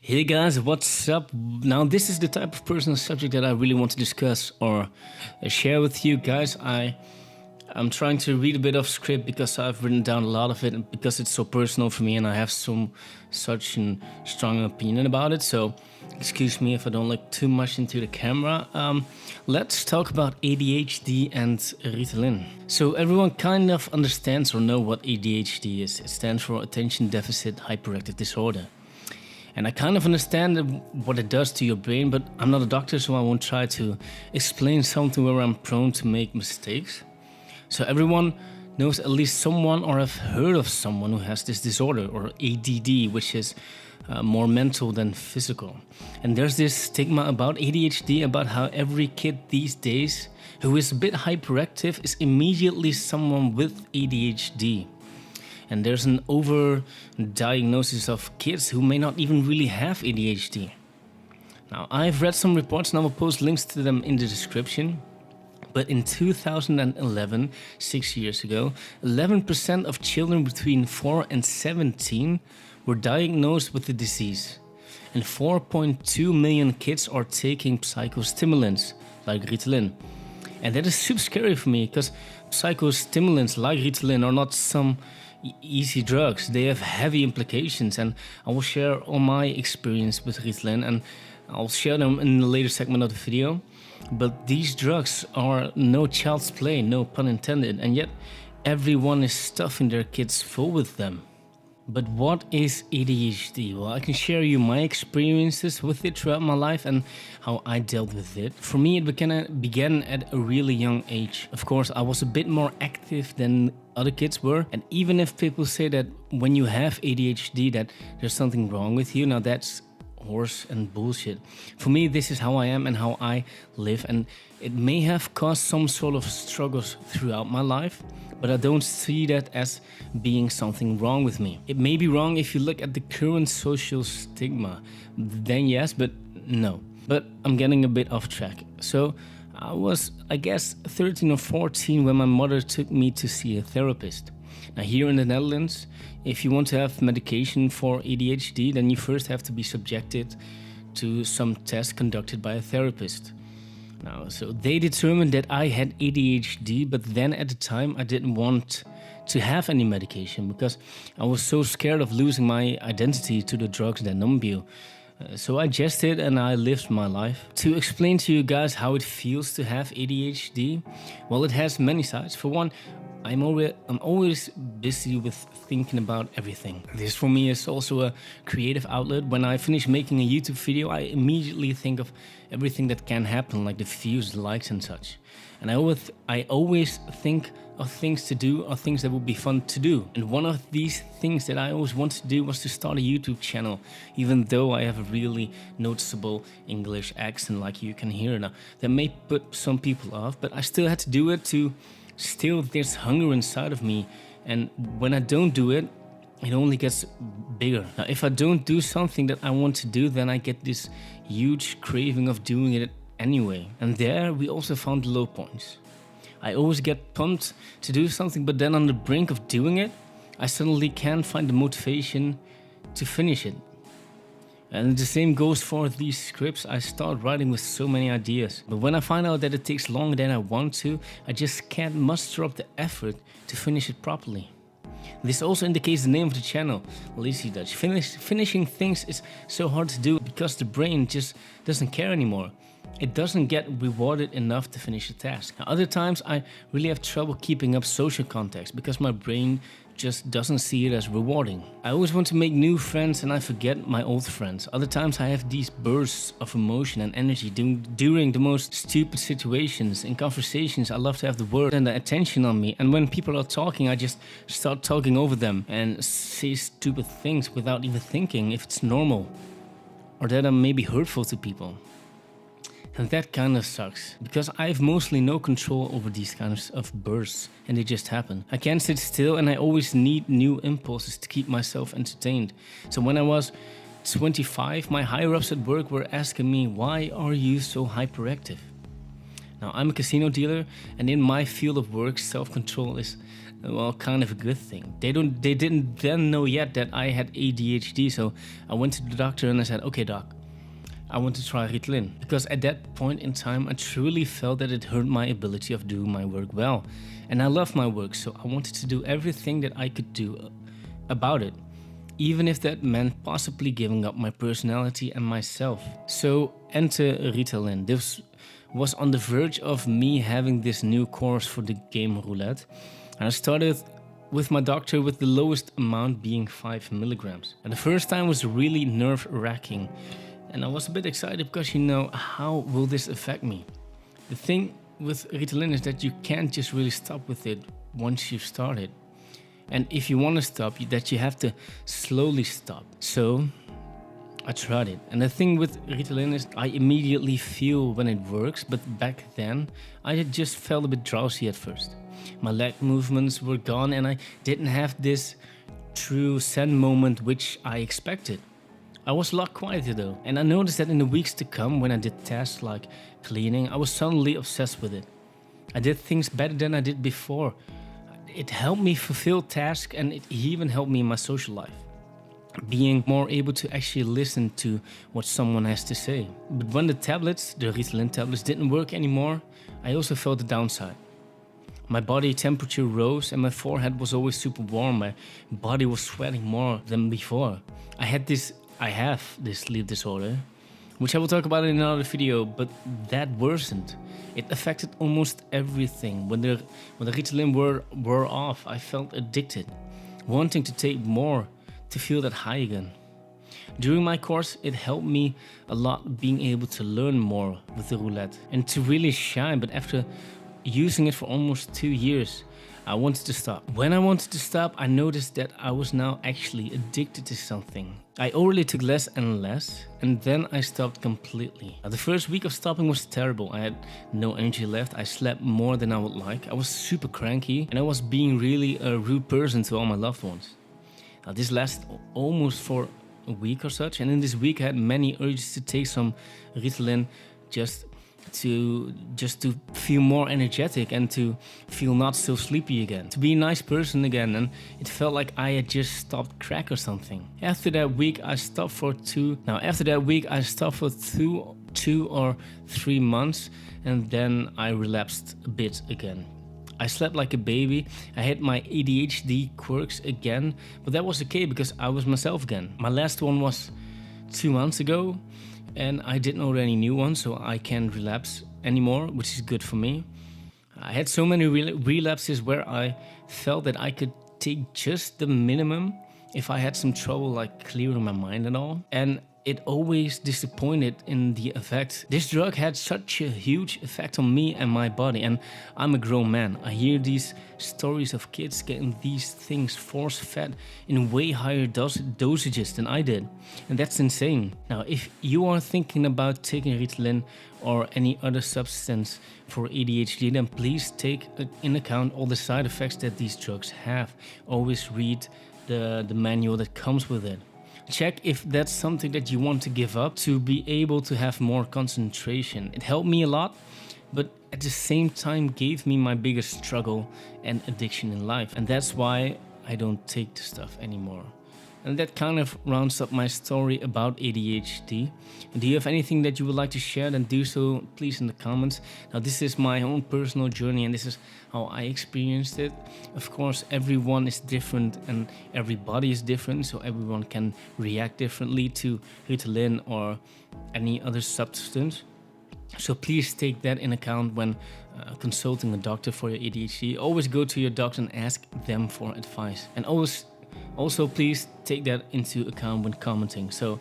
Hey guys, what's up? Now this is the type of personal subject that I really want to discuss or share with you guys. I'm trying to read a bit of script because I've written down a lot of it because it's so personal for me and I have such a strong opinion about it. So excuse me if I don't look too much into the camera. Let's talk about ADHD and Ritalin. So everyone kind of understands or know what ADHD is. It stands for Attention Deficit Hyperactive Disorder. And I kind of understand what it does to your brain, but I'm not a doctor, so I won't try to explain something where I'm prone to make mistakes. So everyone knows at least someone or have heard of someone who has this disorder, or ADD, which is more mental than physical. And there's this stigma about ADHD, about how every kid these days who is a bit hyperactive is immediately someone with ADHD. And there's an over-diagnosis of kids who may not even really have ADHD. Now, I've read some reports and I will post links to them in the description. But in 2011, 6 years ago, 11% of children between 4 and 17 were diagnosed with the disease. And 4.2 million kids are taking psychostimulants like Ritalin. And that is super scary for me because psychostimulants like Ritalin are not some easy drugs. They have heavy implications, and I will share all my experience with Ritalin and I'll share them in the later segment of the video. But these drugs are no child's play, no pun intended, and yet everyone is stuffing their kids full with them. But what is ADHD? Well, I can share you my experiences with it throughout my life and how I dealt with it. For me, it began at a really young age. Of course, I was a bit more active than other kids were. And even if people say that when you have ADHD that there's something wrong with you, now that's horse and bullshit. For me, this is how I am and how I live, and it may have caused some sort of struggles throughout my life, but I don't see that as being something wrong with me. It may be wrong if you look at the current social stigma, then yes, but no. But I'm getting a bit off track. So I was, I guess, 13 or 14 when my mother took me to see a therapist. Now here in the Netherlands, if you want to have medication for ADHD, then you first have to be subjected to some tests conducted by a therapist. Now, so they determined that I had ADHD, but then at the time I didn't want to have any medication because I was so scared of losing my identity to the drugs that numb you. So I just did and I lived my life. To explain to you guys how it feels to have ADHD, well, it has many sides. For one, I'm always busy with thinking about everything. This for me is also a creative outlet. When I finish making a YouTube video, I immediately think of everything that can happen, like the views, the likes and such. And I always think of things to do or things that would be fun to do. And one of these things that I always wanted to do was to start a YouTube channel, even though I have a really noticeable English accent like you can hear now. That may put some people off, but I still had to do it to still there's hunger inside of me, and when I don't do it, it only gets bigger. Now if I don't do something that I want to do, then I get this huge craving of doing it anyway. And there we also found the low points. I always get pumped to do something, but then on the brink of doing it, I suddenly can't find the motivation to finish it. And the same goes for these scripts. I start writing with so many ideas, but when I find out that it takes longer than I want to, I just can't muster up the effort to finish it properly. This also indicates the name of the channel, Lazy Dutch. Finishing things is so hard to do because the brain just doesn't care anymore. It doesn't get rewarded enough to finish a task. Now, other times I really have trouble keeping up social contacts because my brain just doesn't see it as rewarding. I always want to make new friends and I forget my old friends. Other times I have these bursts of emotion and energy during the most stupid situations. In conversations, I love to have the word and the attention on me. And when people are talking, I just start talking over them and say stupid things without even thinking if it's normal or that I'm maybe hurtful to people. And that kind of sucks, because I have mostly no control over these kinds of bursts, and they just happen. I can't sit still and I always need new impulses to keep myself entertained. So when I was 25, my higher-ups at work were asking me, why are you so hyperactive? Now, I'm a casino dealer, and in my field of work, self-control is well, kind of a good thing. They didn't then know yet that I had ADHD, so I went to the doctor and I said, okay, doc, I want to try Ritalin. Because at that point in time, I truly felt that it hurt my ability of doing my work well. And I love my work, so I wanted to do everything that I could do about it, even if that meant possibly giving up my personality and myself. So enter Ritalin. This was on the verge of me having this new course for the game roulette. And I started with my doctor with the lowest amount being 5 milligrams. And the first time was really nerve-wracking. And I was a bit excited because, how will this affect me? The thing with Ritalin is that you can't just really stop with it once you've started. And if you want to stop, that you have to slowly stop. So I tried it. And the thing with Ritalin is I immediately feel when it works. But back then, I just felt a bit drowsy at first. My leg movements were gone and I didn't have this true zen moment which I expected. I was a lot quieter though, and I noticed that in the weeks to come when I did tasks like cleaning, I was suddenly obsessed with it. I did things better than I did before. It helped me fulfill tasks and it even helped me in my social life. Being more able to actually listen to what someone has to say. But when the Ritalin tablets didn't work anymore, I also felt the downside. My body temperature rose and my forehead was always super warm. My body was sweating more than before. I have this sleep disorder, which I will talk about in another video, but that worsened. It affected almost everything. When the Ritalin wore off, I felt addicted, wanting to take more to feel that high again. During my course, it helped me a lot being able to learn more with the roulette and to really shine, but after using it for almost 2 years, I wanted to stop. When I wanted to stop, I noticed that I was now actually addicted to something. I already took less and less, and then I stopped completely. The first week of stopping was terrible. I had no energy left. I slept more than I would like. I was super cranky, and I was being really a rude person to all my loved ones. This lasted almost for a week or such, and in this week I had many urges to take some Ritalin just to feel more energetic and to feel not so sleepy again, to be a nice person again, and it felt like I had just stopped crack or something. After that week I stopped for two or 3 months, and then I relapsed a bit again. I slept like a baby. I had my ADHD quirks again, but that was okay because I was myself again. My last one was 2 months ago, and I didn't order any new ones, so I can't relapse anymore, which is good for me. I had so many relapses where I felt that I could take just the minimum if I had some trouble like clearing my mind and all. And it always disappointed in the effect. This drug had such a huge effect on me and my body, and I'm a grown man. I hear these stories of kids getting these things force-fed in way higher dosages than I did, and that's insane. Now, if you are thinking about taking Ritalin or any other substance for ADHD, then please take in account all the side effects that these drugs have. Always read the manual that comes with it. Check if that's something that you want to give up to be able to have more concentration. It helped me a lot, but at the same time gave me my biggest struggle and addiction in life. And that's why I don't take the stuff anymore. And that kind of rounds up my story about ADHD. Do you have anything that you would like to share? Then do so please in the comments. Now this is my own personal journey and this is how I experienced it. Of course everyone is different and everybody is different, so everyone can react differently to Ritalin or any other substance. So please take that in account when consulting a doctor for your ADHD. Always go to your doctor and ask them for advice. And also, please take that into account when commenting. So,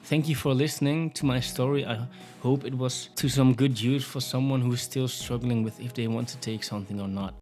thank you for listening to my story. I hope it was to some good use for someone who is still struggling with if they want to take something or not.